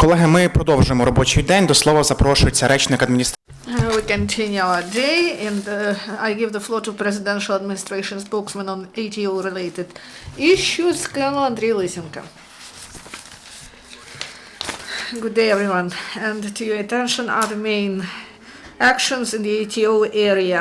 Колеги, ми продовжуємо робочий день. До слова запрошується речник адміністрації. We continue our day, and I give the floor to Presidential Administration spokesman on ATO-related issues, Colonel Andriy Lysenko. Good day, everyone, and to your attention are the main actions in the ATO area.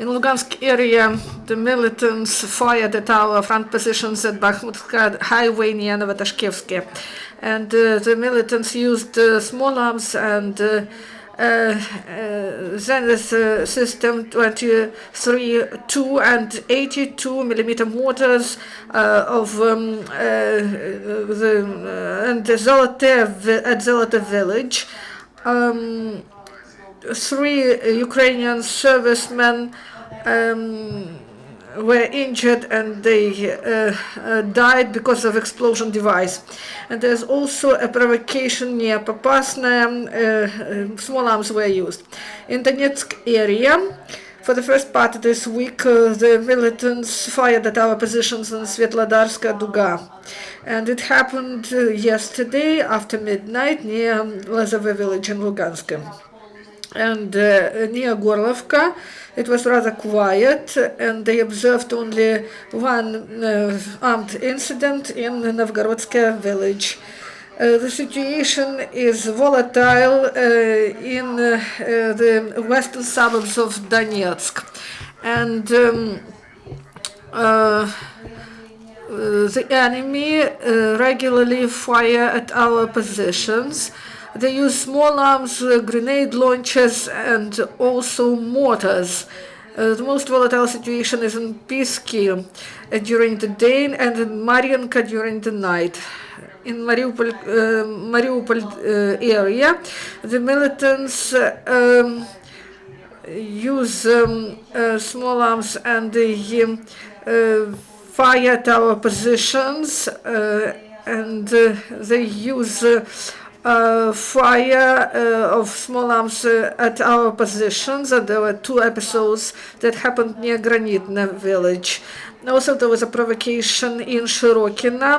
In Lugansk area, the militants fired at our front positions at Bakhmutska highway near Novotashkevsky. And the militants used small arms and Zenith system 23-2 and 82mm mortars of at Zolote village. 3 Ukrainian servicemen were injured and they died because of explosion device. And there's also a provocation near Popasnaya, small arms were used. In Donetsk area, for the first part of this week, the militants fired at our positions in Svetlodarska Duga. And it happened yesterday after midnight near Lazove village in Lugansk. And near Gorlovka, it was rather quiet, and they observed only one armed incident in Novgorodska village. The situation is volatile in the western suburbs of Donetsk, and the enemy regularly fire at our positions. They use small arms, grenade launchers, and also mortars. The most volatile situation is in Pisky during the day and in Mariinka during the night. In Mariupol area, the militants use small arms and they fire at our positions, and they use fire of small arms at our positions, and there were 2 episodes that happened near Granitna village. Also, there was a provocation in Shirokina.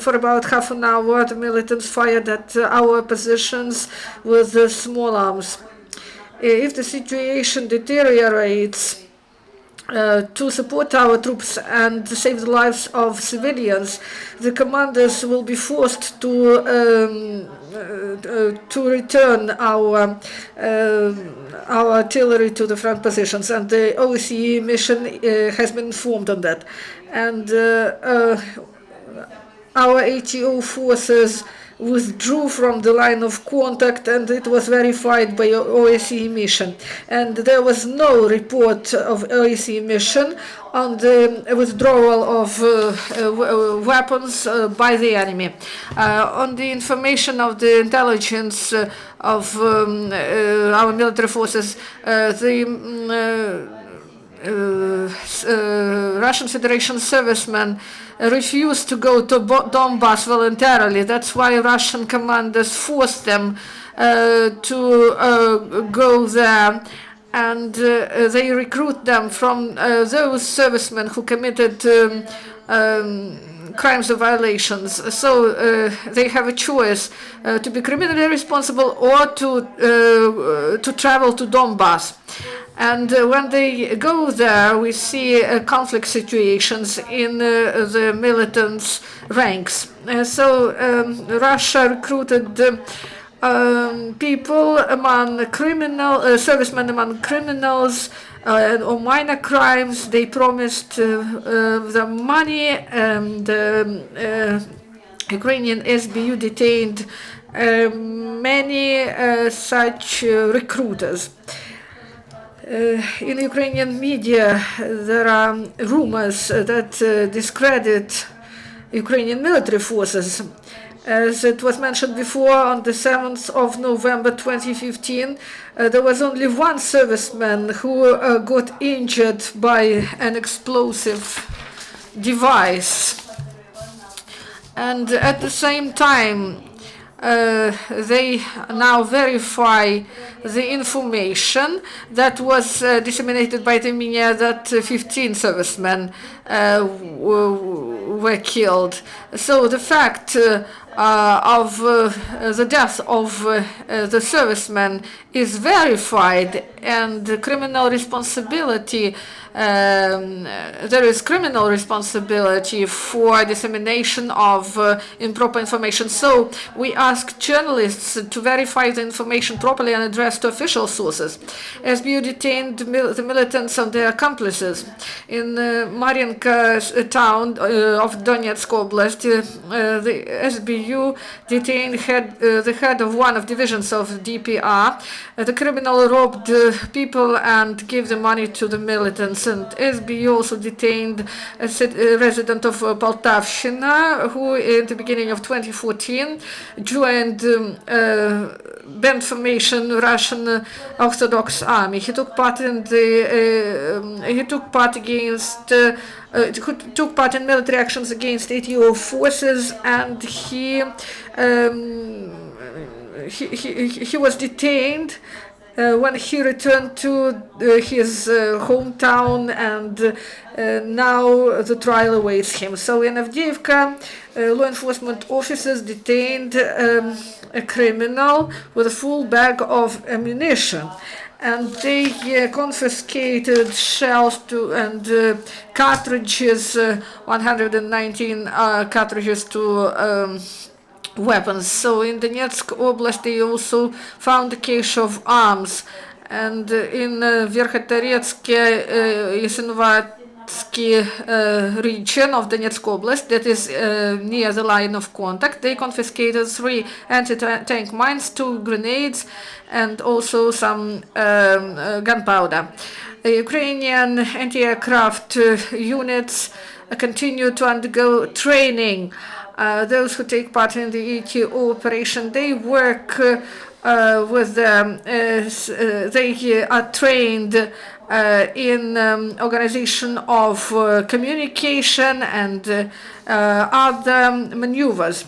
For about half an hour, the militants fired at our positions with small arms. If the situation deteriorates, to support our troops and save the lives of civilians, the commanders will be forced to return our artillery to the front positions, and the OSCE mission has been informed on that. And our ATO forces withdrew from the line of contact, and it was verified by OSCE mission. And there was no report of OSCE mission on the withdrawal of weapons by the enemy. On the information of the intelligence of our military forces, the Russian Federation servicemen refused to go to Donbass voluntarily. That's why Russian commanders forced them to go there, and they recruit them from those servicemen who committed crimes or violations. So they have a choice to be criminally responsible or to travel to Donbass. And when they go there, we see conflict situations in the militants' ranks. So Russia recruited people among servicemen among criminals or minor crimes. They promised them money, and Ukrainian SBU detained many such recruiters. In Ukrainian media, there are rumors that discredit Ukrainian military forces. As it was mentioned before, on the 7th of November 2015, there was only one serviceman who got injured by an explosive device. And at the same time, they now verify the information that was disseminated by the media that 15 servicemen were killed. So the fact of the death of the serviceman is verified, and the criminal responsibility, there is criminal responsibility for dissemination of improper information. So we ask journalists to verify the information properly and address to official sources. SBU detained the militants and their accomplices. In Mariinka town of Donetsk Oblast, the SBU detained the head of one of divisions of DPR. The criminal robbed people and gave the money to the militants. And SBU also detained a resident of Poltavshina, who in the beginning of 2014 joined banned formation Russian Orthodox Army. He took part in took part in military actions against ATO forces, and he was detained when he returned to his hometown, and now the trial awaits him. So in Avdiivka, law enforcement officers detained a criminal with a full bag of ammunition, and they confiscated shells and cartridges, 119 cartridges to weapons. So in Donetsk Oblast they also found a cache of arms, and in Verkhoturetsky region of Donetsk Oblast, that is near the line of contact, they confiscated 3 anti-tank mines, 2 grenades, and also some gunpowder. Ukrainian anti-aircraft units continue to undergo training. Those who take part in the ETO operation, they work with them. They are trained in organization of communication and other maneuvers.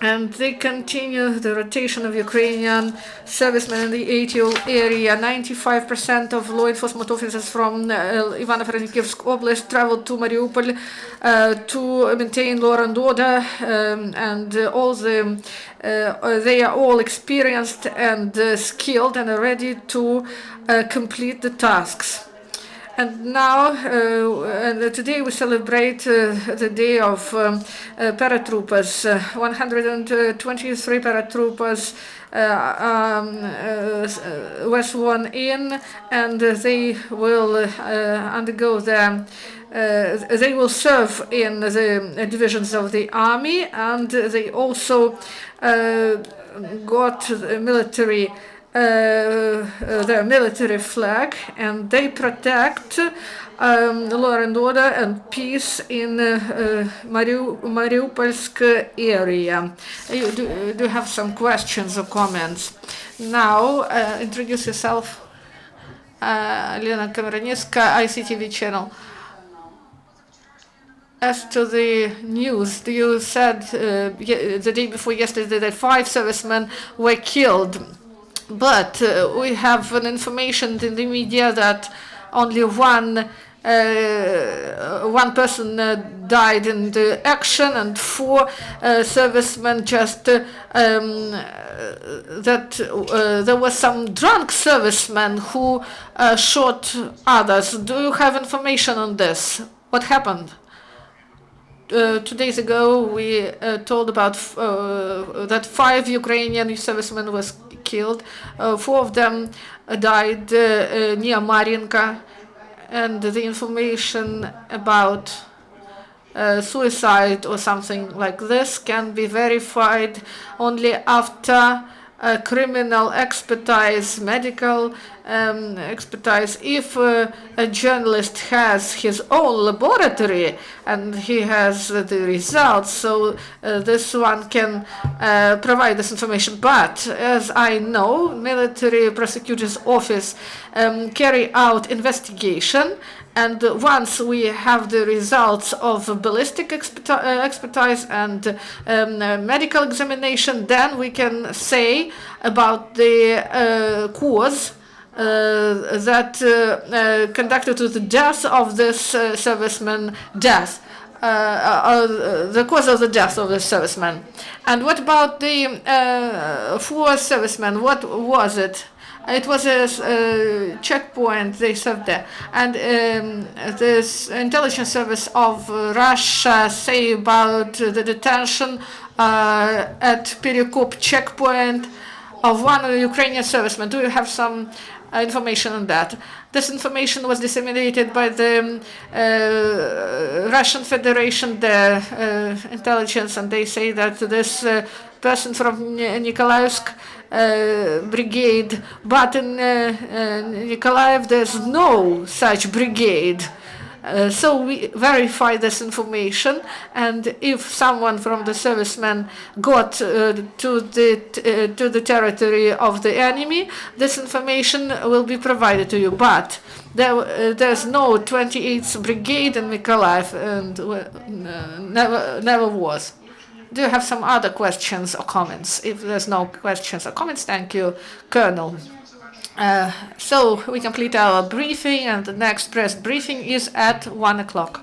And they continue the rotation of Ukrainian servicemen in the ATO area. 95% of law enforcement officers from Ivano-Frankivsk Oblast traveled to Mariupol to maintain law and order, and all they are all experienced and skilled and are ready to complete the tasks. And now, today we celebrate the day of paratroopers. 123 paratroopers were sworn in, and they will undergo they will serve in the divisions of the army, and they also got their military flag, and they protect law and order and peace in Mariupolsk area. Do you have some questions or comments? Now, introduce yourself. Lena Kameraniska, ICTV channel. As to the news, you said the day before yesterday that 5 servicemen were killed. But we have an information in the media that only one person died in the action, and 4 servicemen just that there was some drunk servicemen who shot others. Do you have information on this? What happened? 2 days ago, we told about that 5 Ukrainian servicemen was killed. 4 of them died near Mariinka, and the information about suicide or something like this can be verified only after criminal expertise, medical expertise. If a journalist has his own laboratory and he has the results, so this one can provide this information. But as I know, military prosecutor's office carry out investigation, and once we have the results of ballistic expertise and medical examination, then we can say about the cause that conducted to the death of this serviceman death. the cause of the death of the serviceman. And what about the four servicemen? What was it? It was a checkpoint they served there. And this intelligence service of Russia say about the detention at Perikop checkpoint of one Ukrainian serviceman. Do you have some information on that? This information was disseminated by the Russian Federation, the intelligence, and they say that this person from Nikolaevsk brigade, but in Nikolaev there's no such brigade. So we verify this information, and if someone from the servicemen got to the territory of the enemy, this information will be provided to you. But there's no 28th Brigade in Mykolaiv, and never was. Do you have some other questions or comments? If there's no questions or comments, thank you, Colonel. So we complete our briefing, and the next press briefing is at 1 o'clock.